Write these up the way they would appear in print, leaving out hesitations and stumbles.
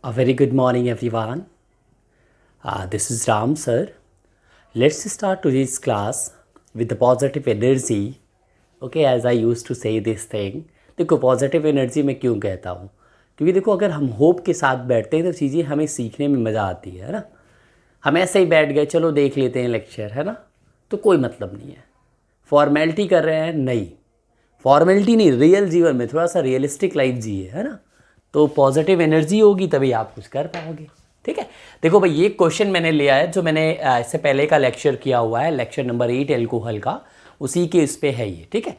A very good morning, everyone. This is Ram, sir. Let's start today's class with the positive energy. Okay, as I used to say this thing. देखो positive energy मैं क्यों कहता हूँ, क्योंकि देखो अगर हम होप के साथ बैठते हैं तो चीज़ें हमें सीखने में मज़ा आती है ना। हम ऐसे ही बैठ गए, चलो देख लेते हैं लेक्चर, है ना, तो कोई मतलब नहीं है। फॉर्मेलिटी कर रहे हैं, नहीं फॉर्मेलिटी नहीं, रियल जीवन में थोड़ा सा रियलिस्टिक लाइफ जिए, है ना। तो पॉजिटिव एनर्जी होगी तभी आप कुछ कर पाओगे। ठीक है, देखो भाई ये क्वेश्चन मैंने लिया है जो मैंने इससे पहले का लेक्चर किया हुआ है, लेक्चर नंबर 8 एल्कोहल का, उसी के इस पे है ये। ठीक है,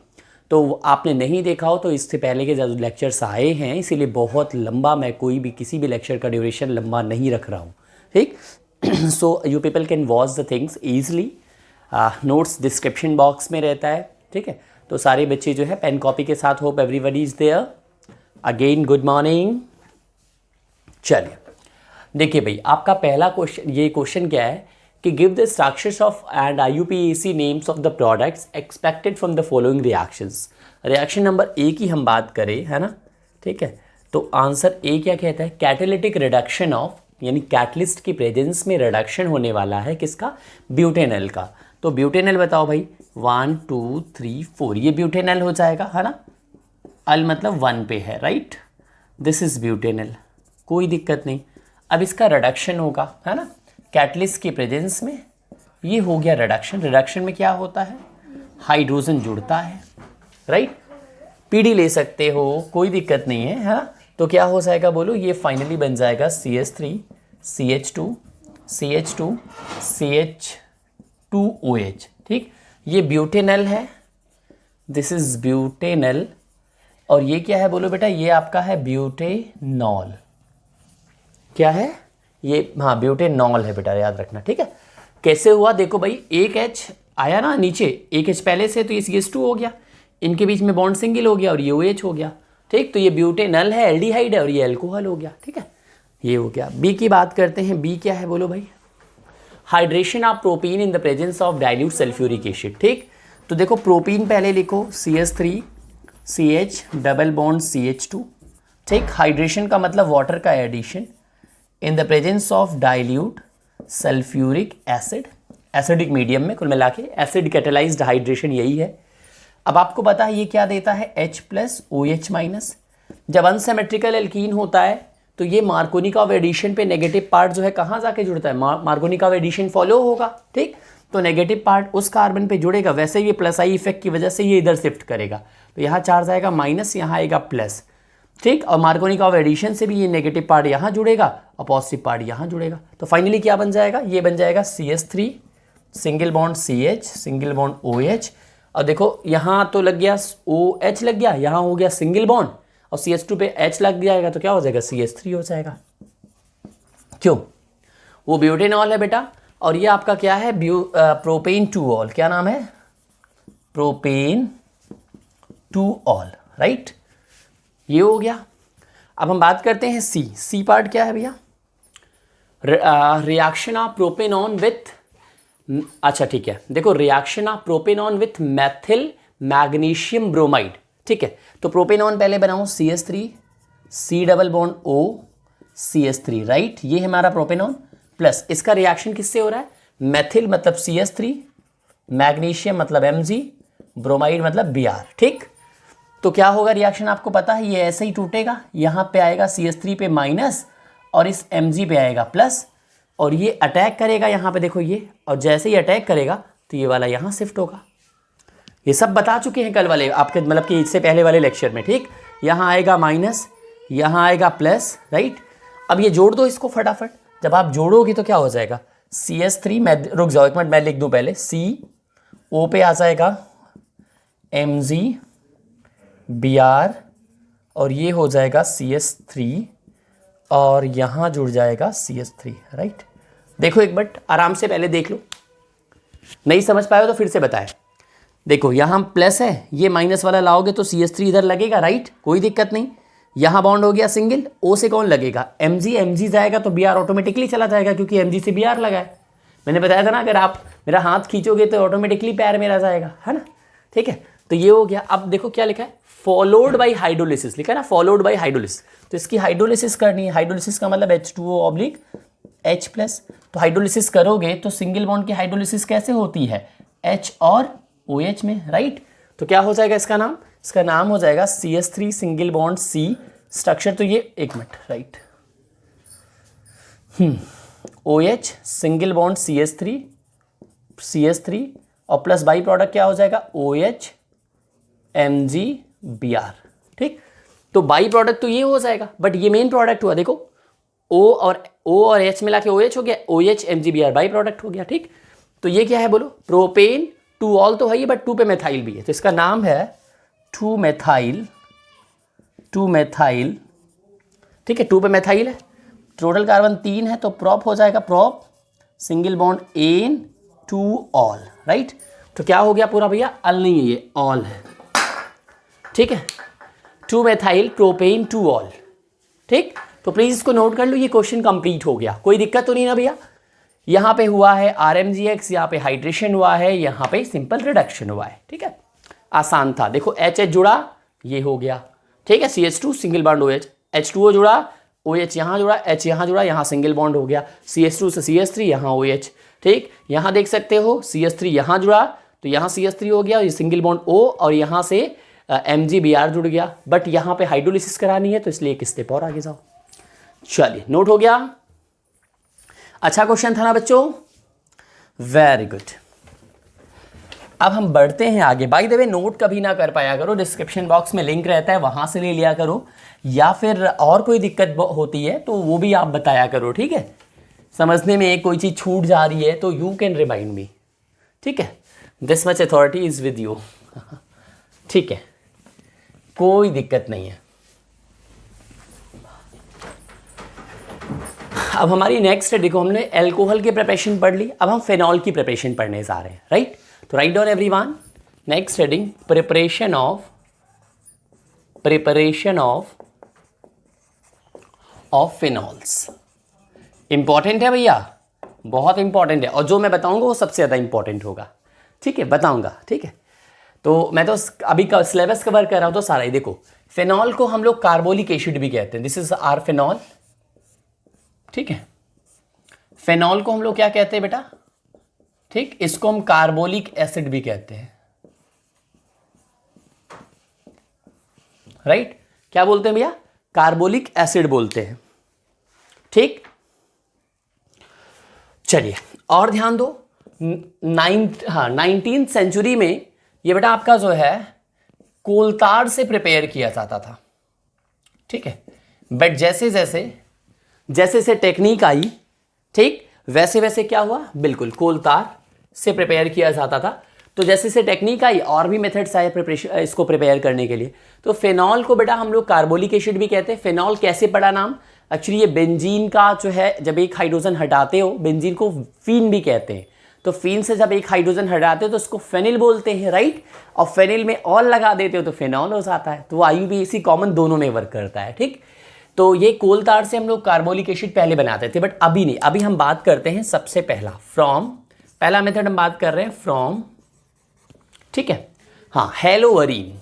तो आपने नहीं देखा हो तो इससे पहले के जो लेक्चर्स आए हैं, इसीलिए बहुत लंबा मैं कोई भी किसी भी लेक्चर का ड्यूरेशन लंबा नहीं रख रहा हूँ। ठीक, so you people can watch the things easily. Notes description box में रहता है। ठीक है, तो सारे बच्चे जो है पेन कॉपी के साथ, hope everybody is there. Again good morning. चलिए देखिए भाई, आपका पहला क्वेश्चन, ये क्वेश्चन क्या है कि give the structures of and IUPAC names of the products expected from the following reactions. Reaction number A की हम बात करें, है ना। ठीक है, तो आंसर ए क्या कहता है, कैटालिटिक रिडक्शन ऑफ, यानी कैटलिस्ट की प्रेजेंस में रिडक्शन होने वाला है किसका, ब्यूटेनल का। तो ब्यूटेनल बताओ भाई, 1 2 3 4, ये ब्यूटेनल हो जाएगा, है ना। अल मतलब 1 पे है, राइट। दिस इज ब्यूटेनल, कोई दिक्कत नहीं। अब इसका रिडक्शन होगा, है ना, कैटलिस्ट की प्रेजेंस में। ये हो गया रिडक्शन। रिडक्शन में क्या होता है, हाइड्रोजन जुड़ता है, राइट। पीडी ले सकते हो, कोई दिक्कत नहीं है, है ना। तो क्या हो जाएगा बोलो, ये फाइनली बन जाएगा CH3 CH2 CH2 CH2OH। ठीक, ये ब्यूटेनल है, दिस इज ब्यूटेनल। और ये क्या है बोलो बेटा, ये आपका है ब्यूटेनॉल। क्या है ये, हाँ ब्यूटेनॉल है बेटा, याद रखना। ठीक है, कैसे हुआ देखो भाई, एक H आया ना नीचे, एक H पहले से, तो ये CH2 हो गया, इनके बीच में बॉन्ड सिंगल हो गया और ये OH हो गया। ठीक, तो ये ब्यूटेनल है, एल्डिहाइड है, और ये अल्कोहल हो गया। ठीक है, ये हो गया। बी की बात करते हैं, बी क्या है बोलो भाई, hydration of propene in the presence of dilute sulphuric acid. ठीक, तो देखो प्रोपीन पहले लिखो, CH3 CH double bond CH2। ठीक, हाइड्रेशन का मतलब वाटर का addition in the presence of dilute sulphuric acid, acidic medium में, कुल मिला के एसिड कैटेलाइज्ड हाइड्रेशन यही है। अब आपको पता है ये क्या देता है, H प्लस OH माइनस। जब अनसिमेट्रिकल एल्कीन होता है तो ये मार्कोनिक ऑफ एडिशन पे नेगेटिव पार्ट जो है कहाँ जाके जुड़ता है, मार्कोनिक ऑफ एडिशन फॉलो होगा। ठीक, तो नेगेटिव पार्ट उस कार्बन पे जुड़ेगा, वैसे ये प्लस आई इफेक्ट की वजह से ये इधर शिफ्ट करेगा, तो यहाँ चार्ज आएगा माइनस, यहाँ आएगा प्लस। ठीक, और मार्कोनिक ऑफ एडिशन से भी ये नेगेटिव पार्ट यहाँ जुड़ेगा और पॉजिटिव पार्ट यहाँ जुड़ेगा। तो फाइनली क्या बन जाएगा, ये बन जाएगा CH3 single bond CH single bond OH। और देखो यहाँ तो लग गया OH लग गया, यहाँ हो गया सिंगल बॉन्ड, और CH2 पे H लग जाएगा तो क्या हो जाएगा, CH3 हो जाएगा। क्यों, वो ब्यूटेनॉल है बेटा, और ये आपका क्या है, प्रोपेन 2ऑल। क्या नाम है, प्रोपेन 2ऑल, राइट। ये हो गया। अब हम बात करते हैं सी पार्ट क्या है भैया, रिएक्शन ऑफ प्रोपेनॉन विथ, अच्छा ठीक है, देखो reaction of propanone with methyl magnesium bromide. ठीक है, तो प्रोपेनॉन पहले बनाऊं, CH3 C double bond O CH3, right. ये है हमारा प्रोपेनॉन, प्लस इसका रिएक्शन किससे हो रहा है, मेथिल मतलब CH3, मैग्नीशियम मतलब Mg, ब्रोमाइड मतलब Br। ठीक, तो क्या होगा रिएक्शन आपको पता है, ये ऐसे ही टूटेगा, यहाँ पे आएगा CH3 पे माइनस और इस Mg पे आएगा प्लस, और ये अटैक करेगा यहाँ पे, देखो ये, और जैसे ही अटैक करेगा तो ये वाला यहाँ शिफ्ट होगा। ये सब बता चुके हैं कल वाले आपके, मतलब कि इससे पहले वाले लेक्चर में। ठीक, यहाँ आएगा माइनस, यहाँ आएगा प्लस, राइट। अब ये जोड़ दो इसको फटाफट, जब आप जोड़ोगे तो क्या हो जाएगा, CH3, मैं रुक जाओ एक मिनट, मैं लिख दूँ पहले, CO पे आ जाएगा Mg Br, और ये हो जाएगा CH3, और यहाँ जुड़ जाएगा CH3, राइट। देखो एक बार आराम से पहले देख लो, नहीं समझ पाए हो तो फिर से बताएं। देखो यहाँ प्लस है, ये माइनस वाला लाओगे तो CH3 इधर लगेगा, राइट, कोई दिक्कत नहीं। यहाँ बॉन्ड हो गया सिंगल, O से कौन लगेगा, Mg जाएगा तो Br ऑटोमेटिकली चला जाएगा, क्योंकि Mg से Br लगा है। मैंने बताया था ना, अगर आप मेरा हाथ खींचोगे तो ऑटोमेटिकली पैर मेरा जाएगा, है ना। ठीक है, तो ये हो गया। अब देखो क्या लिखा है, फॉलोड बाई हाइड्रोलिसिस लिखा है ना, फॉलोड बाई हाइड्रोलिसिस। तो इसकी हाइड्रोलिसिस करनी है। हाइड्रोलिसिस का मतलब H2O ऑब्लिक H प्लस। तो हाइड्रोलिसिस करोगे तो सिंगल बॉन्ड की हाइड्रोलिसिस कैसे होती है, H और OH में, राइट। तो क्या हो जाएगा इसका नाम, इसका नाम हो जाएगा CH3 single bond C structure. तो ये एक minute, right, OH single bond CH3 और प्लस बाई प्रोडक्ट क्या हो जाएगा OH MgBr, ठीक। तो बाई प्रोडक्ट तो ये हो जाएगा, बट ये मेन प्रोडक्ट हुआ, देखो O और H मिला के OH हो गया, OH MgBr बाई प्रोडक्ट हो गया, ठीक। तो ये क्या है बोलो, प्रोपेन 2 ऑल तो है ही, बट 2 पे मेथाइल भी है, तो इसका नाम है 2 मेथाइल, ठीक है, 2 पे मेथाइल है। टोटल कार्बन 3 है तो प्रॉप हो जाएगा, prop single bond N 2 all, right. तो क्या हो गया पूरा भैया, अल नहीं है ये, ऑल है, ठीक है। 2 मेथाइल प्रोपेन 2 ऑल, ठीक। तो प्लीज इसको नोट कर लो, ये क्वेश्चन कंप्लीट हो गया। कोई दिक्कत तो नहीं ना भैया। यहाँ पे हुआ है RMGX, यहाँ पे हाइड्रेशन हुआ है, यहाँ पे सिंपल रिडक्शन हुआ है, ठीक है, आसान था। देखो HH जुड़ा, ये हो गया, ठीक है, CH2 single bond OH, H2O जुड़ा, OH यहाँ जुड़ा, H यहाँ जुड़ा, यहाँ सिंगल बॉन्ड हो गया, CH2 से CH3, यहाँ OH, ठीक। यहाँ देख सकते हो CH3 यहाँ जुड़ा, तो यहाँ CH3 हो गया, ये सिंगल बॉन्ड O, और यहाँ से MgBr जुड़ गया, बट यहाँ पे हाइड्रोलिसिस करानी है तो इसलिए एक स्टेप और आगे जाओ। चलिए, नोट हो गया। अच्छा क्वेश्चन था ना बच्चों, वेरी गुड। अब हम बढ़ते हैं आगे। बाय द वे, नोट कभी ना कर पाया करो, डिस्क्रिप्शन बॉक्स में लिंक रहता है, वहां से ले लिया करो, या फिर और कोई दिक्कत होती है तो वो भी आप बताया करो, ठीक है। समझने में कोई चीज़ छूट जा रही है तो यू कैन रिमाइंड मी, ठीक है। This much authority is with you, ठीक है, कोई दिक्कत नहीं है। अब हमारी नेक्स्ट, देखो हमने एल्कोहल की प्रिपरेशन पढ़ ली, अब हम फेनॉल की प्रिपरेशन पढ़ने जा रहे हैं, राइट। तो write down everyone, next heading preparation of phenols. Important है भैया, बहुत इंपॉर्टेंट है, और जो मैं बताऊंगा वो सबसे ज़्यादा इंपॉर्टेंट होगा, ठीक है, बताऊंगा, ठीक है। तो मैं तो अभी सिलेबस कवर कर रहा हूं तो सारा ही देखो। फिनॉल को हम लोग कार्बोलिक एसिड भी कहते हैं, दिस इज आर फिनॉल, ठीक है। फिनॉल को हम लोग क्या कहते हैं बेटा, ठीक, इसको हम कार्बोलिक एसिड भी कहते हैं, राइट। क्या बोलते हैं भैया, कार्बोलिक एसिड बोलते हैं, ठीक। चलिए और ध्यान दो, 19th सेंचुरी में ये बेटा आपका जो है कोलतार से प्रिपेयर किया जाता था, ठीक है। बट जैसे जैसे टेक्निक आई, ठीक, वैसे वैसे क्या हुआ, बिल्कुल कोलतार से प्रिपेयर किया जाता था। तो जैसे से टेक्निक आई और भी मेथड्स आए प्रिपरेशन, इसको प्रिपेयर करने के लिए। तो फिनॉल को बेटा हम लोग कार्बोलिक एसिड भी कहते हैं। फिनॉल कैसे पड़ा नाम, एक्चुअली ये बेंजीन का जो है, जब एक हाइड्रोजन हटाते हो, बेंजीन को फीन भी कहते हैं, तो फीन से जब एक हाइड्रोजन हटाते हो तो उसको फेनिल बोलते हैं, राइट। और फेनिल में ऑल लगा देते हो तो फिनॉल हो जाता है। तो IUPAC कॉमन दोनों में वर्क करता है, ठीक। तो ये कोल तार से हम लोग कार्बोलिक एसिड पहले बनाते थे, बट अभी नहीं। अभी हम बात करते हैं सबसे पहला मेथड हम बात कर रहे हैं फ्रॉम, ठीक है, हाँ, हेलोअरीन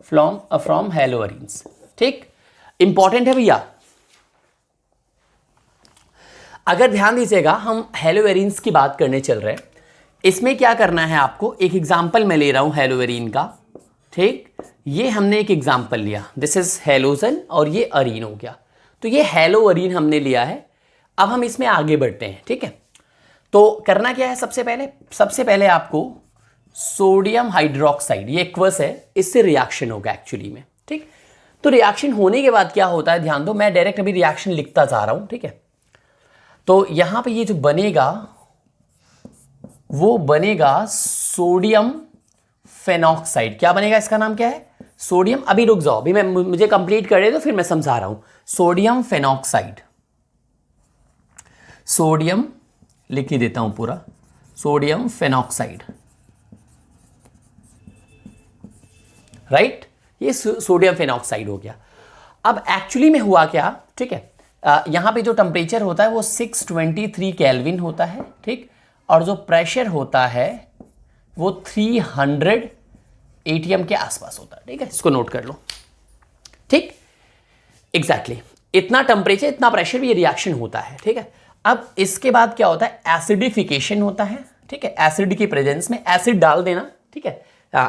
फ्रॉम हेलोअरीन्स, ठीक। इंपॉर्टेंट है भैया, अगर ध्यान दीजिएगा, हम हेलोअरीन्स की बात करने चल रहे हैं। इसमें क्या करना है आपको, एक एग्जांपल मैं ले रहा हूं हेलोअरीन का, ठीक। ये हमने एक एग्जांपल लिया, दिस इज हेलोजन और ये अरीन हो गया, तो ये हेलोअरीन हमने लिया है। अब हम इसमें आगे बढ़ते हैं, ठीक है। तो करना क्या है, सबसे पहले आपको सोडियम हाइड्रोक्साइड, ये एक्वस है, इससे रिएक्शन होगा एक्चुअली में, ठीक। तो रिएक्शन होने के बाद क्या होता है, ध्यान दो, मैं डायरेक्ट अभी रिएक्शन लिखता जा रहा हूं, ठीक है। तो यहां पे ये जो बनेगा वो बनेगा सोडियम फेनॉक्साइड। क्या बनेगा, इसका नाम क्या है, सोडियम, अभी रुक जाओ, अभी मुझे कंप्लीट कर दे तो फिर मैं समझा रहा हूं। सोडियम फेनॉक्साइड, सोडियम लिख ही देता हूं पूरा, सोडियम फेनॉक्साइड, राइट। ये सोडियम फेनॉक्साइड हो गया। अब एक्चुअली में हुआ क्या, ठीक है, यहां पे जो टेम्परेचर होता है वो 623 केल्विन होता है, ठीक। और जो प्रेशर होता है वो 300 ATM के आसपास होता है। ठीक है, इसको नोट कर लो। ठीक, एग्जैक्टली इतना टेम्परेचर, इतना प्रेशर, ये रिएक्शन होता है। ठीक है, अब इसके बाद क्या होता है, एसिडिफिकेशन होता है। ठीक है, एसिड की प्रेजेंस में एसिड डाल देना। ठीक है,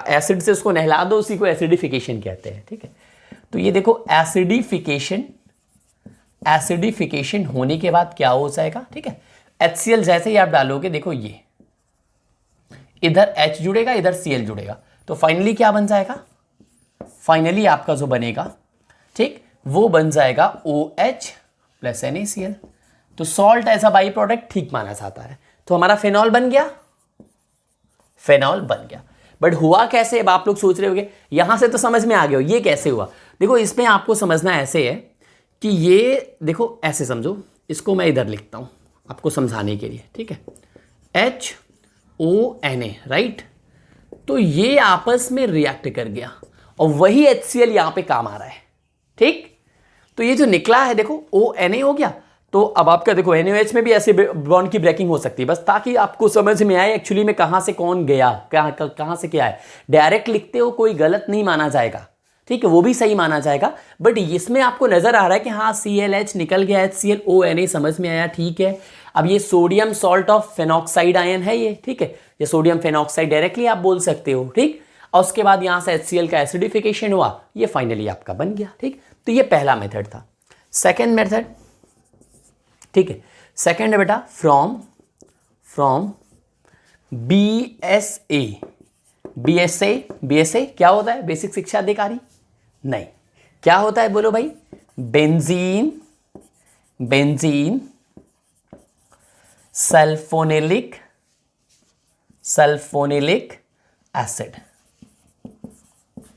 एसिड से उसको नहला दो, उसी को एसिडिफिकेशन कहते हैं। ठीक है, तो ये देखो एसिडिफिकेशन होने के बाद क्या हो जाएगा। ठीक है, HCl जैसे ही आप डालोगे, देखो ये इधर H जुड़ेगा, इधर Cl जुड़ेगा, तो फाइनली क्या बन जाएगा, फाइनली आपका जो बनेगा, ठीक, वो बन जाएगा OH प्लस NaCl। तो salt as a by product ठीक माना जाता है। तो हमारा फेनॉल बन गया, फेनॉल बन गया। बट हुआ कैसे, अब आप लोग सोच रहे होंगे, यहां से तो समझ में आ गया, ये कैसे हुआ। देखो इसमें आपको समझना ऐसे है कि ये देखो ऐसे समझो, इसको मैं इधर लिखता हूं आपको समझाने के लिए। ठीक है, HONA, राइट। तो ये आपस में रिएक्ट कर गया और वही HCl यहां पे काम आ रहा है। ठीक, तो ये जो निकला है देखो ONA हो गया। तो अब आपका देखो NaOH में भी ऐसे बॉन्ड की ब्रेकिंग हो सकती है, बस ताकि आपको समझ में आए एक्चुअली में कहां से कौन गया, कहां से क्या है। डायरेक्ट लिखते हो कोई गलत नहीं माना जाएगा, ठीक है, वो भी सही माना जाएगा। बट इसमें आपको नजर आ रहा है कि हाँ ClH निकल गया, HCl ONA समझ में आया। ठीक है, अब ये sodium salt of phenoxide ion है ये। ठीक है, ये सोडियम फेनॉक्साइड डायरेक्टली आप बोल सकते हो। ठीक, और उसके बाद यहां से HCl का एसिडिफिकेशन हुआ, ये फाइनली आपका बन गया। ठीक, तो ये पहला मेथड था। सेकेंड मेथड, ठीक है, सेकेंड है बेटा फ्रॉम BSA क्या होता है, बेसिक शिक्षा अधिकारी नहीं, क्या होता है बोलो भाई, बेंजीन सल्फोनिलिक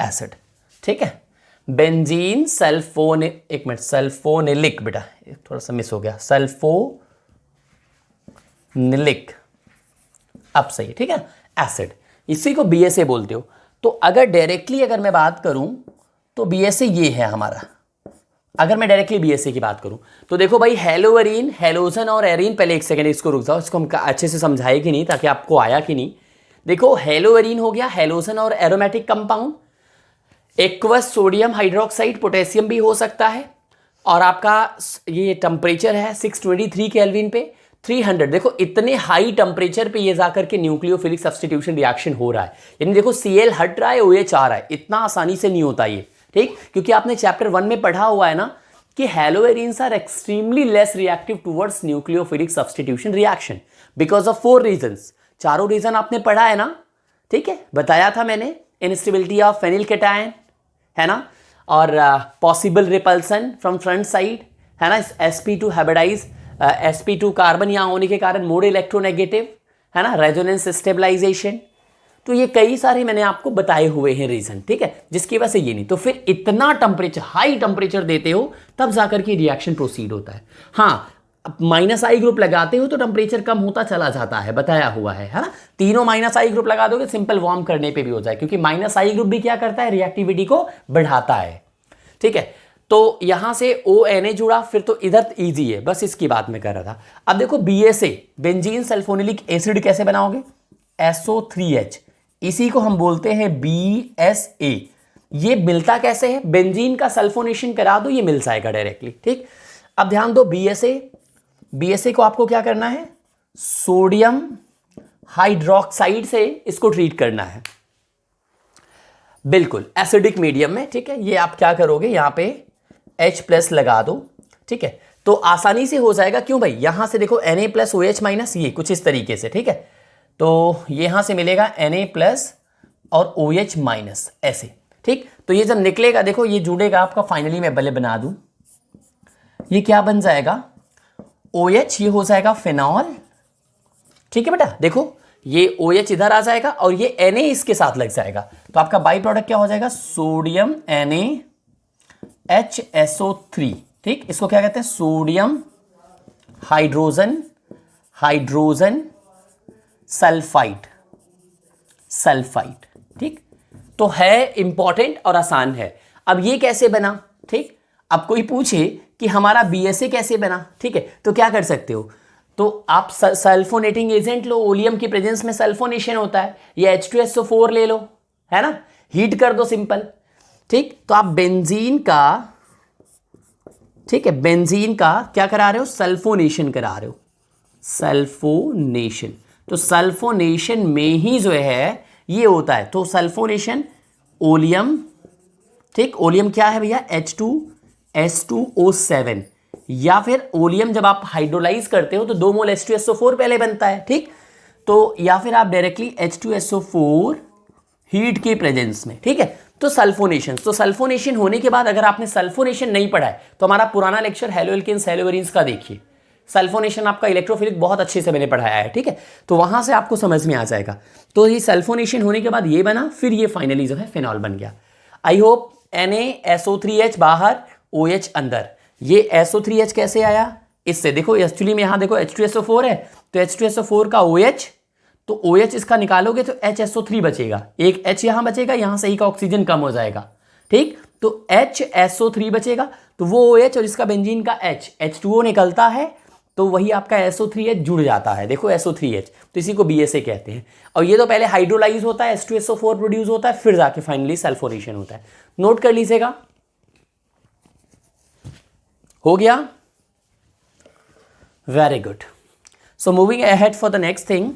एसिड। ठीक है, बेंजीन सल्फोनिलिक, बेटा थोड़ा सा मिस हो गया, सल्फोनिलिक, अब सही है। ठीक है, एसिड, इसी को BSA बोलते हो। तो अगर डायरेक्टली अगर मैं बात करूं तो BSA ये है हमारा। अगर मैं डायरेक्टली BSA की बात करूं तो देखो भाई, हेलोअरीन, हेलोजन और एरीन, पहले एक सेकंड इसको रुक जाओ, इसको हम अच्छे से समझाए कि नहीं, ताकि आपको आया कि नहीं। देखो हेलोअरीन हो गया, हेलोजन और aromatic compound, aqueous sodium hydroxide, potassium भी हो सकता है। और आपका ये टेम्परेचर है 623 केल्विन पे 300। देखो इतने हाई टेम्परेचर पे ये जाकर के न्यूक्लियोफिलिक सब्स्टिट्यूशन रिएक्शन हो रहा है, यानी देखो Cl हट रहा है, OH आ रहा है। इतना आसानी से नहीं होता ये, ठीक, क्योंकि आपने चैप्टर 1 में पढ़ा हुआ है ना कि haloarenes are extremely less reactive towards nucleophilic substitution reaction because of 4 reasons. चारों रीजन आपने पढ़ा है ना, ठीक है, बताया था मैंने। इनस्टेबिलिटी ऑफ फेनिल कैटायन है ना, और possible repulsion from front side है ना, sp2 हाइब्रिडाइज, sp2 कार्बन यहाँ होने के कारण मोड इलेक्ट्रोनेगेटिव है ना, रेजोनेंस स्टेबलाइजेशन। तो ये कई सारे मैंने आपको बताए हुए हैं रीजन, ठीक है, जिसकी वजह से ये नहीं। तो फिर इतना टेम्परेचर, हाई टेम्परेचर देते हो तब जाकर के रिएक्शन प्रोसीड होता है। हाँ, -I ग्रुप लगाते हो तो टेम्परेचर कम होता चला जाता है, बताया हुआ है ना। तीनों -I ग्रुप लगा दोगे, सिंपल वार्म करने पे भी हो जाए, क्योंकि -I ग्रुप भी क्या करता है, रिएक्टिविटी को बढ़ाता है। ठीक है, तो यहां से ONA जुड़ा, फिर तो इधर इजी है, बस इसकी बात मैं कर रहा था। अब देखो BSA, बेंजीन सल्फोनिलिक एसिड कैसे बनाओगे, SO3H, इसी को हम बोलते हैं BSA। ये मिलता कैसे है, बेंजीन का सल्फोनेशन करा दो, ये मिल जाएगा डायरेक्टली। ठीक, अब ध्यान दो, BSA को आपको क्या करना है, सोडियम हाइड्रोक्साइड से इसको ट्रीट करना है, बिल्कुल एसिडिक मीडियम में। ठीक है, ये आप क्या करोगे, यहां पे H+ लगा दो। ठीक है, तो आसानी से हो जाएगा। क्यों भाई, यहां से देखो Na+OH- ये कुछ इस तरीके से। ठीक है, तो यहां से मिलेगा Na+ और OH- ऐसे। ठीक, तो ये जब निकलेगा, देखो ये जुड़ेगा आपका, फाइनली मैं भले बना दूं, ये क्या बन जाएगा, OH, ये हो जाएगा फिनॉल। ठीक है बेटा, देखो ये OH इधर आ जाएगा और ये Na इसके साथ लग जाएगा, तो आपका बाई प्रोडक्ट क्या हो जाएगा, सोडियम NaHSO3। ठीक, इसको क्या कहते हैं, सोडियम हाइड्रोजन सल्फाइड। ठीक, तो है इंपॉर्टेंट और आसान है। अब ये कैसे बना, ठीक, अब कोई पूछे कि हमारा BSA कैसे बना, ठीक है, तो क्या कर सकते हो, तो आप सल्फोनेटिंग एजेंट लो, ओलियम की प्रेजेंस में सल्फोनेशन होता है, ये H2SO4 ले लो, है ना, हीट कर दो, सिंपल। ठीक, तो आप बेंजीन का, ठीक है, बेंजीन का क्या करा रहे हो, सल्फोनेशन करा रहे हो, सल्फोनेशन। तो सल्फोनेशन में ही जो है ये होता है, तो सल्फोनेशन ओलियम, ठीक, ओलियम क्या है भैया, H2S2O7, या फिर ओलियम जब आप हाइड्रोलाइज करते हो तो 2 मोल H2SO4 पहले बनता है, ठीक, तो या फिर आप डायरेक्टली H2SO4 हीट के प्रेजेंस में, ठीक है। तो सल्फोनेशन, तो सल्फोनेशन होने के बाद अगर आपने सल्फोनेशन नहीं पढ़ा है तो हमारा पुराना लेक्चर हेलोएल्केन्स हेलोवेरिन्स का देखिए, सल्फोनेशन आपका इलेक्ट्रोफिलिक बहुत अच्छे से मैंने पढ़ाया है, ठीक है, तो वहां से आपको समझ में आ जाएगा। तो ये सल्फोनेशन होने के बाद ये बना, फिर ये फाइनली जो है फिनॉल बन गया। आई होप NaSO3H बाहर, OH अंदर, ये SO3H कैसे आया, इससे देखो, एक्चुअली में यहां देखो H2SO4 है, तो H2SO4 का OH, तो OH इसका निकालोगे तो HSO3 बचेगा, एक H यहां बचेगा, यहां से ही का ऑक्सीजन कम हो जाएगा, ठीक, तो HSO3 बचेगा, तो वो OH और इसका बेंजीन का H, H2O निकलता है, तो वही आपका SO3H जुड़ जाता है, देखो SO3H, तो इसी को BSA कहते हैं। और ये तो पहले हाइड्रोलाइज होता है, H2SO4 प्रोड्यूस होता है, फिर जाके फाइनली सल्फोनेशन होता है। नोट कर लीजिएगा, हो गया, very good. So moving ahead for the next thing,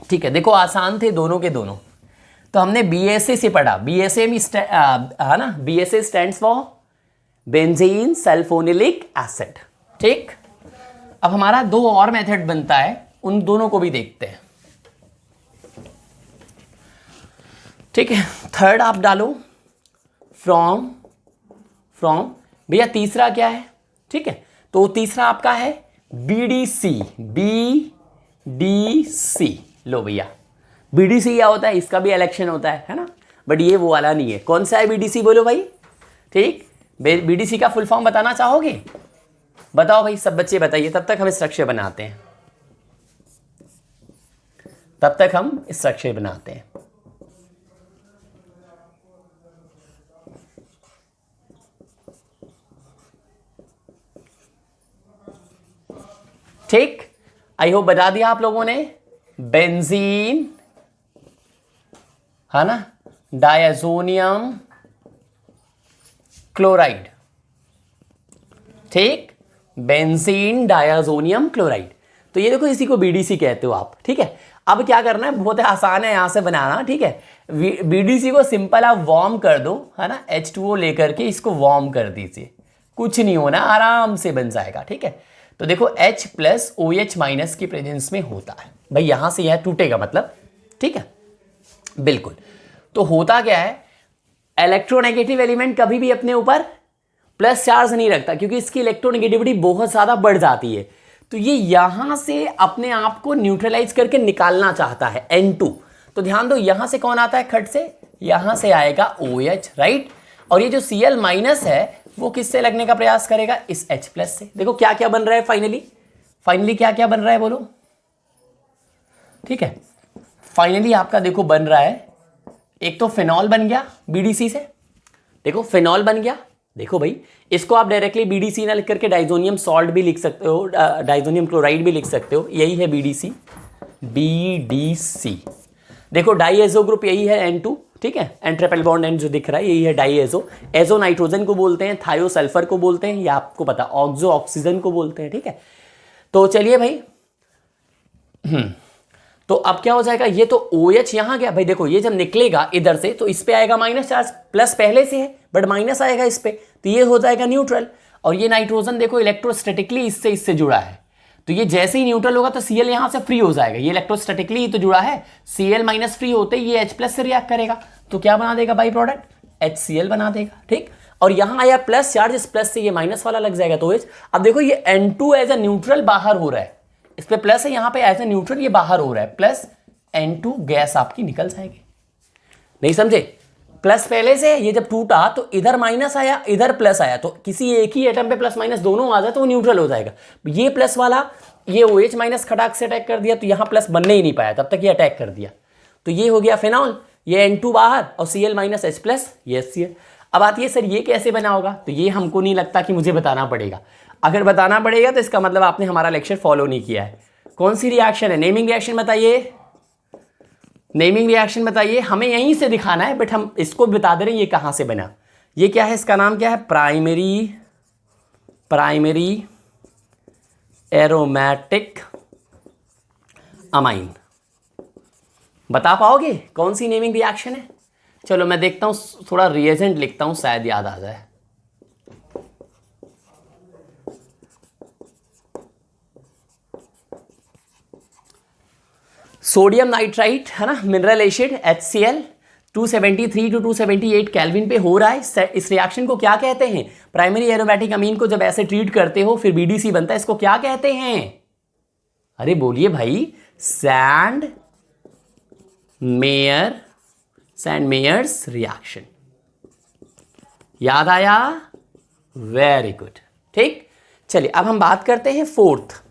ठीक है, देखो आसान थे दोनों के दोनों, तो हमने BSA से पढ़ा, BSA में है ना, BSA stands for benzene sulfonylic acid, ठीक। अब हमारा 2 और मेथड बनता है, उन दोनों को भी देखते हैं, ठीक है। थर्ड आप डालो फ्रॉम भैया, तीसरा क्या है, ठीक है, तो तीसरा आपका है BDC, BDC, लो भैया, BDC क्या होता है, इसका भी इलेक्शन होता है ना, बट ये वो वाला नहीं है। कौन सा है BDC, बोलो भाई, ठीक, BDC का फुल फॉर्म बताना चाहोगे, बताओ भाई, सब बच्चे बताइए, तब तक हम स्ट्रक्चर बनाते हैं, ठीक, आई होप बता दिया आप लोगों ने, बेंजीन, है ना, डायज़ोनियम क्लोराइड, ठीक, बेंजीन डायज़ोनियम क्लोराइड, तो ये देखो, इसी को BDC कहते हो आप, ठीक है। अब क्या करना है, बहुत आसान है यहां से बनाना, ठीक है, BDC को सिंपल आप वार्म कर दो, है ना, H2O लेकर के इसको वार्म कर दीजिए, कुछ नहीं होना, आराम से बन जाएगा, ठीक है। तो देखो H प्लस OH माइनस की प्रेजेंस में होता है भाई, यहां से यह टूटेगा मतलब, ठीक है, बिल्कुल। तो होता क्या है, इलेक्ट्रोनेगेटिव एलिमेंट कभी भी अपने ऊपर प्लस चार्ज नहीं रखता, क्योंकि इसकी इलेक्ट्रोनेगेटिविटी बहुत ज्यादा बढ़ जाती है, तो ये यहां से अपने आप को न्यूट्रलाइज करके निकालना चाहता है, N2। तो ध्यान दो, यहां से कौन आता है खट से, यहां से आएगा OH, राइट, और ये जो Cl माइनस है वो किससे लगने का प्रयास करेगा, इस H प्लस से। देखो क्या क्या बन रहा है फाइनली क्या क्या बन रहा है, बोलो, ठीक है, फाइनली आपका देखो बन रहा है, एक तो फिनॉल बन गया BDC से, देखो फिनॉल बन गया, देखो भाई, इसको आप डायरेक्टली BDC ना लिख करके डाइजोनियम सॉल्ट भी लिख सकते हो, डाइजोनियम क्लोराइड भी लिख सकते हो, यही है BDC। देखो डाईएजो ग्रुप यही है N2, ठीक है, एन ट्रिपल बॉन्ड एंड जो दिख रहा है यही है डाईएजो। एजो नाइट्रोजन को बोलते हैं, थायो सल्फर को बोलते हैं, या आपको पता ऑक्सो ऑक्सीजन को बोलते हैं, ठीक है। तो चलिए भाई, तो अब क्या हो जाएगा, ये तो OH यहां गया भाई, देखो ये जब निकलेगा इधर से तो इस पे आएगा माइनस चार्ज, प्लस पहले से है बट माइनस आएगा इस पे, तो ये हो जाएगा न्यूट्रल। और ये नाइट्रोजन देखो इलेक्ट्रोस्टैटिकली इससे जुड़ा है, तो ये जैसे ही न्यूट्रल होगा तो Cl यहां से फ्री हो जाएगा, ये इलेक्ट्रोस्टैटिकली ही तो जुड़ा है, Cl माइनस फ्री होते ही ये H प्लस से रिएक्ट करेगा, तो क्या बना देगा बाई प्रोडक्ट, HCl बना देगा, ठीक। और यहां आया प्लस चार्ज, इस प्लस से ये माइनस वाला लग जाएगा, तो H। अब देखो ये N2 एज ए न्यूट्रल बाहर हो रहा है, इस पे प्लस है, यहां पे एज ए न्यूट्रल ये बाहर हो रहा है, प्लस N2 गैस आपकी निकल जाएगी, नहीं समझे, प्लस पहले से, ये जब टूटा तो इधर माइनस आया इधर प्लस आया, तो किसी एक ही एटम पे प्लस माइनस दोनों आ जाए तो वो न्यूट्रल हो जाएगा। ये प्लस वाला ये OH माइनस खटाक से अटैक कर दिया, तो यहां प्लस बनने ही नहीं पाया, तब तक ये अटैक कर दिया, तो ये हो गया फिनॉल, ये N2 बाहर और Cl माइनस H प्लस, ये HCl। अब आती है सर ये कैसे बना होगा, तो ये हमको नहीं लगता कि मुझे बताना पड़ेगा। अगर बताना पड़ेगा तो इसका मतलब आपने हमारा लेक्चर फॉलो नहीं किया है। कौन सी रिएक्शन है? नेमिंग रिएक्शन बताइए, नेमिंग रिएक्शन बताइए। हमें यहीं से दिखाना है, बट हम इसको बता दे रहे हैं ये कहां से बना। ये क्या है? इसका नाम क्या है? Primary aromatic amine. बता पाओगे कौन सी नेमिंग रिएक्शन है? चलो मैं देखता हूं, थोड़ा रिएजेंट लिखता हूं, शायद याद आ जाए। सोडियम नाइट्राइट है ना, mineral acid HCl 273 to 278 kelvin पे हो रहा है। इस रिएक्शन को क्या कहते हैं? प्राइमरी एरोमेटिक अमीन को जब ऐसे ट्रीट करते हो फिर BDC बनता है, इसको क्या कहते हैं? अरे बोलिए भाई। Sandmeyer's reaction. याद आया? Very good. ठीक, चलिए अब हम बात करते हैं फोर्थ,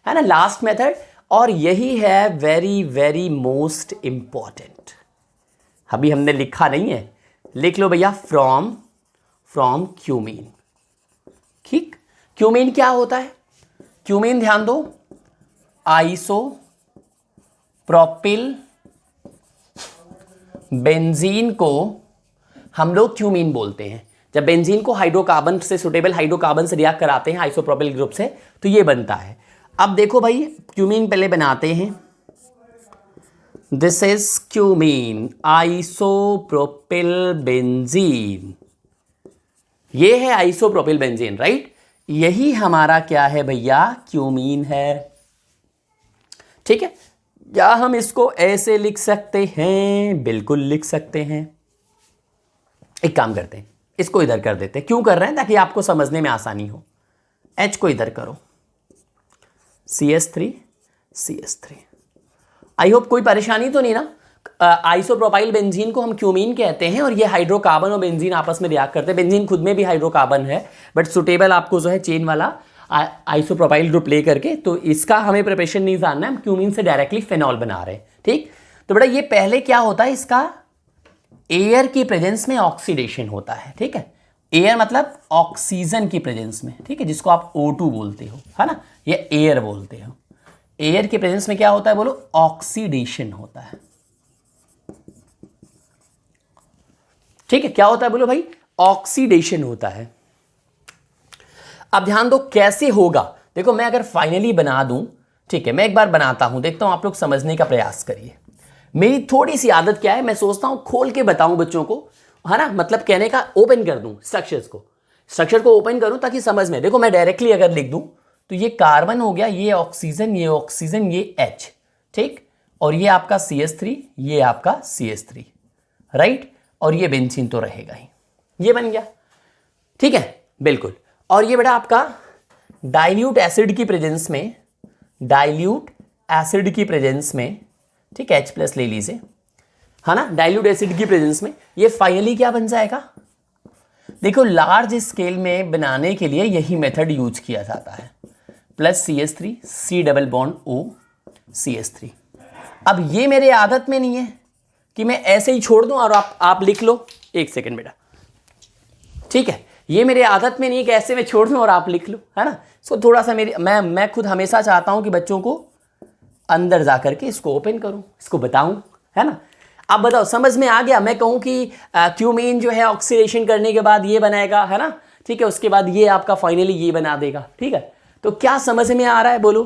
है ना, लास्ट मेथड, और यही है वेरी वेरी मोस्ट इंपॉर्टेंट। अभी हमने लिखा नहीं है, लिख लो भैया। From cumene. ठीक, क्यूमीन क्या होता है? क्यूमीन ध्यान दो, आइसोप्रोपिल बेंजीन को हम लोग क्यूमीन बोलते हैं। जब बेंजीन को हाइड्रोकार्बन से, सुटेबल हाइड्रोकार्बन से रिएक्ट कराते हैं आइसोप्रोपिल ग्रुप से, तो ये बनता है। अब देखो भाई, क्यूमीन पहले बनाते हैं। This is cumene, isopropyl benzene. ये है आइसोप्रोपिल बेंजीन, राइट? यही हमारा क्या है भैया? क्यूमीन है। ठीक है, क्या हम इसको ऐसे लिख सकते हैं? बिल्कुल लिख सकते हैं। एक काम करते हैं, इसको इधर कर देते हैं। क्यों कर रहे हैं? ताकि आपको समझने में आसानी हो। H को इधर करो, CH3। आई होप कोई परेशानी तो नहीं ना? आइसोप्रोपाइल बेंजीन को हम क्यूमीन कहते हैं, और ये हाइड्रोकार्बन और बेंजीन आपस में रिएक्ट करते हैं। बेंजीन खुद में भी हाइड्रोकार्बन है, बट सुटेबल आपको जो है चेन वाला आइसोप्रोपाइल ग्रुप ले करके, तो इसका हमें प्रिपरेशन नहीं जानना है, हम क्यूमीन से डायरेक्टली फेनॉल बना रहे हैं। ठीक, तो बेटा ये पहले क्या होता है? इसका एयर की प्रेजेंस में ऑक्सीडेशन होता है। ठीक है, एयर मतलब ऑक्सीजन की प्रेजेंस में, ठीक है, जिसको आप O2 बोलते हो, है ना, या एयर बोलते हो। एयर की प्रेजेंस में क्या होता है बोलो? ऑक्सीडेशन होता है। ठीक है, क्या होता है बोलो भाई? ऑक्सीडेशन होता है। अब ध्यान दो कैसे होगा। देखो मैं अगर फाइनली बना दूं, ठीक है, मैं एक बार बनाता हूं, देखता हूं, आप लोग समझने का प्रयास करिए। मेरी थोड़ी सी आदत क्या है, मैं सोचता हूं खोल के बताऊं बच्चों को, है ना, मतलब कहने का ओपन कर दूं स्ट्रक्चर को ओपन करूं ताकि समझ में। देखो मैं डायरेक्टली अगर लिख दूं तो ये कार्बन हो गया, ये ऑक्सीजन, ये H, ठीक, और ये आपका CH3, ये आपका CH3, राइट, और ये बेंजीन तो रहेगा ही। ये बन गया, ठीक है, बिल्कुल। और ये बेटा आपका डाइल्यूट एसिड की प्रेजेंस में, ठीक है, H+ ले लीजिए, है ना, डाइल्यूट एसिड की प्रेजेंस में ये फाइनली क्या बन जाएगा? देखो लार्ज स्केल में बनाने के लिए यही मेथड यूज किया जाता है, प्लस CH3, C+O CH3। अब ये मेरे आदत में नहीं है कि मैं ऐसे ही छोड़ दूं और आप लिख लो। एक सेकंड बेटा, ठीक है, ये मेरे आदत में नहीं है कि ऐसे मैं छोड़ दूं और आप लिख लो, है ना। सो थोड़ा सा मैं खुद हमेशा चाहता हूं कि बच्चों को अंदर जाकर के इसको ओपन करूं, इसको बताऊं, है ना। अब बताओ समझ में आ गया? मैं कहूं कि क्यूमीन जो है ऑक्सीडेशन करने के बाद ये बनाएगा, है ना, ठीक है, उसके बाद ये आपका फाइनली ये बना देगा, ठीक है। तो क्या समझ में आ रहा है बोलो?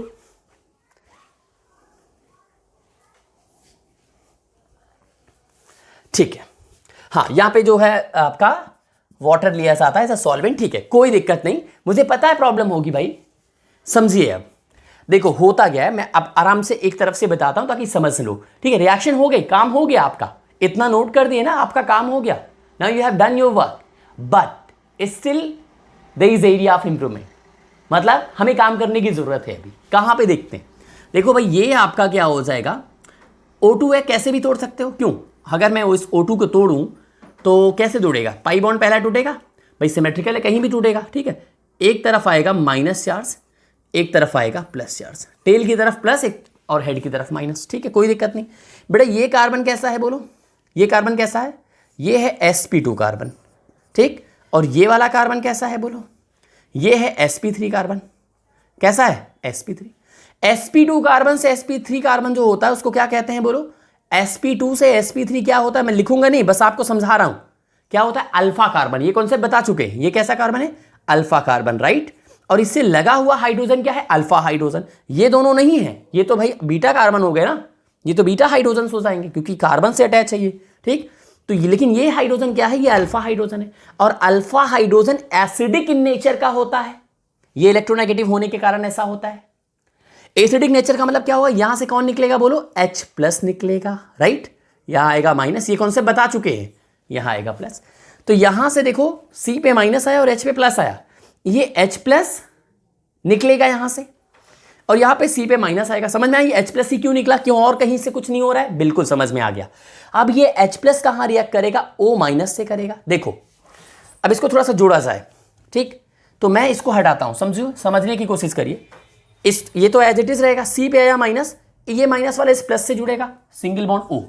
ठीक है, हाँ, यहां पे जो है आपका वाटर लिया जाता है एज अ सॉल्वेंट, ठीक है, कोई दिक्कत नहीं, मुझे पता है प्रॉब्लम होगी भाई, समझिए। अब देखो होता गया है, मैं अब आराम से एक तरफ से बताता हूं ताकि समझ लो, ठीक है। रिएक्शन हो गई, काम हो गया आपका, इतना नोट कर दिए ना, आपका काम हो गया। Now you have done your work, but still there is area of improvement, मतलब हमें काम करने की जरूरत है। अभी कहां पे देखते हैं? देखो भाई ये आपका क्या हो जाएगा, O2 है, कैसे भी तोड़ सकते हो। क्यों? अगर मैं इस O2 को तोड़ूं तो कैसे तोड़ेगा? पाई बॉन्ड पहला टूटेगा भाई, सिमेट्रिकल है, कहीं भी टूटेगा, ठीक है। एक तरफ आएगा माइनस चार्ज, एक तरफ आएगा प्लस चार्ज, टेल की तरफ प्लस एक और हेड की तरफ माइनस, ठीक है, कोई दिक्कत नहीं। बेटा ये कार्बन कैसा है बोलो? ये कार्बन कैसा है? ये है sp2 कार्बन, ठीक, और ये वाला कार्बन कैसा है बोलो? ये है sp3 कार्बन, कैसा है sp3। sp2 कार्बन से sp3 कार्बन जो होता है उसको क्या कहते हैं बोलो, sp2 से sp3 क्या होता है, मैं लिखूंगा नहीं, बस आपको समझा रहा हूं क्या होता है, अल्फा कार्बन। ये कॉन्सेप्ट बता चुके हैं, ये कैसा कार्बन है, अल्फा कार्बन, राइट। और इससे लगा हुआ हाइड्रोजन क्या है, अल्फा हाइड्रोजन। ये दोनों नहीं है, ये तो भाई बीटा कार्बन हो गए ना, ये तो बीटा हाइड्रोजन हो जाएंगे क्योंकि कार्बन से अटैच है ये, ठीक। तो ये, लेकिन ये हाइड्रोजन क्या है, ये अल्फा हाइड्रोजन है। और alpha hydrogen acidic in nature का होता है, ये इलेक्ट्रोनेगेटिव होने के कारण ऐसा होता है। एसिडिक नेचर का मतलब क्या होगा, यहां से कौन निकलेगा बोलो, H+ निकलेगा, राइट। यहां आएगा माइनस, ये कॉन्सेप्ट बता चुके हैं, यहां आएगा प्लस। तो यहां से देखो C पे माइनस आया और H पे प्लस आया, ये H+ निकलेगा यहां से, और यहां पे C पे माइनस आएगा। समझ में आई H+C क्यों निकला, क्यों और कहीं से कुछ नहीं हो रहा है, बिल्कुल समझ में आ गया। अब ये H+ कहां रिएक्ट करेगा, O- से करेगा। देखो अब इसको थोड़ा सा जोड़ा जाए, ठीक। तो मैं इसको हटाता हूं, समझो, समझने की कोशिश करिए। ये तो एज इट इज रहेगा, C पे आया माइनस, ये माइनस वाला इस प्लस से जुड़ेगा, सिंगल बॉन्ड O।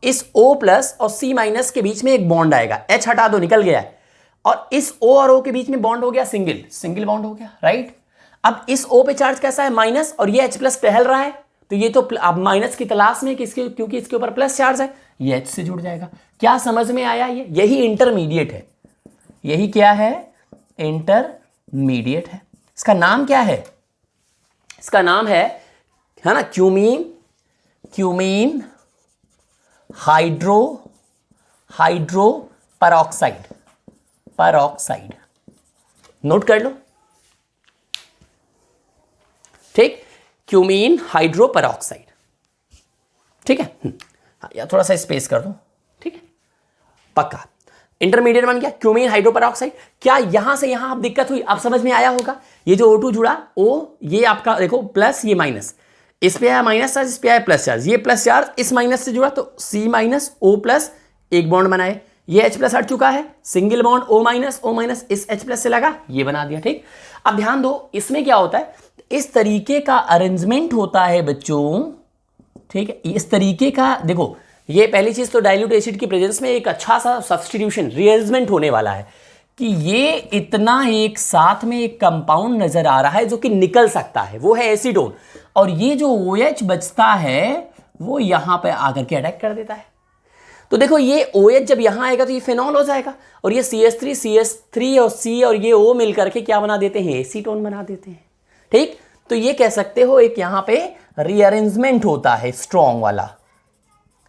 इस O+ और C- के बीच में एक बॉन्ड आएगा, H हटा दो, निकल गया है, और इस O और O के बीच में बॉन्ड हो गया सिंगल बॉन्ड हो गया, राइट। अब इस O पे चार्ज कैसा है, माइनस, और ये H+ टहल रहा है, तो ये तो अब माइनस की तलाश में किसके, क्योंकि इसके ऊपर प्लस चार्ज है, ये H से जुड़ जाएगा। क्या समझ में आया, ये यही इंटरमीडिएट है, यही क्या है, इंटरमीडिएट है। इसका नाम क्या है, इसका नाम है ना, क्यूमीन हाइड्रो पेरोक्साइड, नोट कर लो, ठीक, क्यूमीन हाइड्रो पेरोक्साइड, ठीक है। या थोड़ा सा स्पेस कर दो, ठीक है, पक्का। इंटरमीडिएट बन गया क्यूमीन हाइड्रो पेरोक्साइड। क्या यहां से यहां अब दिक्कत हुई, अब समझ में आया होगा। ये जो O2 जुड़ा, O ये आपका देखो प्लस, ये माइनस, इस पे आया माइनस चार्ज, इस पे आया प्लस चार्ज, ये प्लस चार्ज इस माइनस से जुड़ा, तो C- O+, एक बॉन्ड बनाए, ये H+ हट चुका है, सिंगल बॉन्ड O- इस H+ से लगा, ये बना दिया, ठीक। अब ध्यान दो, इसमें क्या होता है, इस तरीके का अरेंजमेंट होता है बच्चों, ठीक है। इस तरीके का देखो, ये पहली चीज तो डाइल्यूट एसिड की प्रेजेंस में एक अच्छा सा सब्स्टिट्यूशन रीअरेंजमेंट होने वाला है कि ये इतना एक साथ में एक कंपाउंड नजर आ रहा है जो कि निकल सकता है, वो है एसीटोन। और ये जो OH बचता है वो यहां पे आकर के अटैक कर देता है। तो देखो ये OH जब यहां आएगा तो ये फिनॉल हो जाएगा, और ये CH3 और C और ये O मिलकर के क्या बना देते हैं, एसीटोन बना देते हैं, ठीक। तो ये कह सकते हो एक यहां पे रीअरेंजमेंट होता है, स्ट्रॉन्ग वाला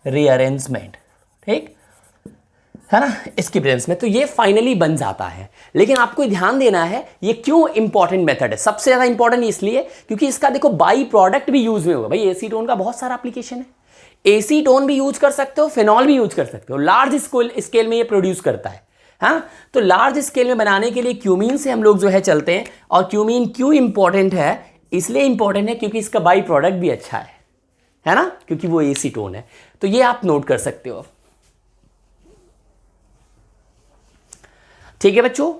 रीअरेंजमेंट, ठीक है ना, इसकी प्रेजेंस में। तो ये फाइनली बन जाता है। लेकिन आपको ध्यान देना है ये क्यों इंपॉर्टेंट मेथड है, सबसे ज्यादा इंपॉर्टेंट इसलिए क्योंकि इसका देखो बाई प्रोडक्ट भी यूज में होगा। भाई एसीटोन का बहुत सारा एप्लीकेशन है, एसीटोन भी यूज कर सकते हो, फिनॉल भी यूज कर सकते हो, लार्ज स्केल में ये प्रोड्यूस करता है। हाँ, तो लार्ज स्केल में बनाने के लिए क्यूमीन से हम लोग जो है चलते हैं। और क्यूमीन क्यों इंपॉर्टेंट है, इसलिए इंपॉर्टेंट है क्योंकि इसका बाई प्रोडक्ट भी अच्छा है ना, क्योंकि वो एसीटोन है। तो ये आप नोट कर सकते हो, ठीक है बच्चों।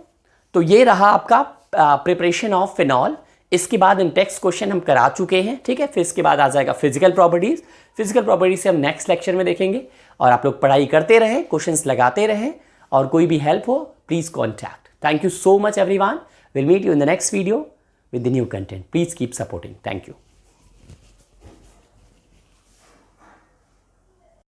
तो ये रहा आपका प्रिपरेशन ऑफ फिनॉल। इसके बाद इन टेक्स्ट क्वेश्चन हम करा चुके हैं, ठीक है। फिर इसके बाद आ जाएगा फिजिकल प्रॉपर्टीज। फिजिकल प्रॉपर्टीज से हम नेक्स्ट लेक्चर में देखेंगे। और आप लोग पढ़ाई करते रहें, क्वेश्चंस लगाते रहें, और कोई भी हेल्प हो please contact. Thank you so much everyone. Will meet you in the next video with the new content. Please keep supporting. Thank you.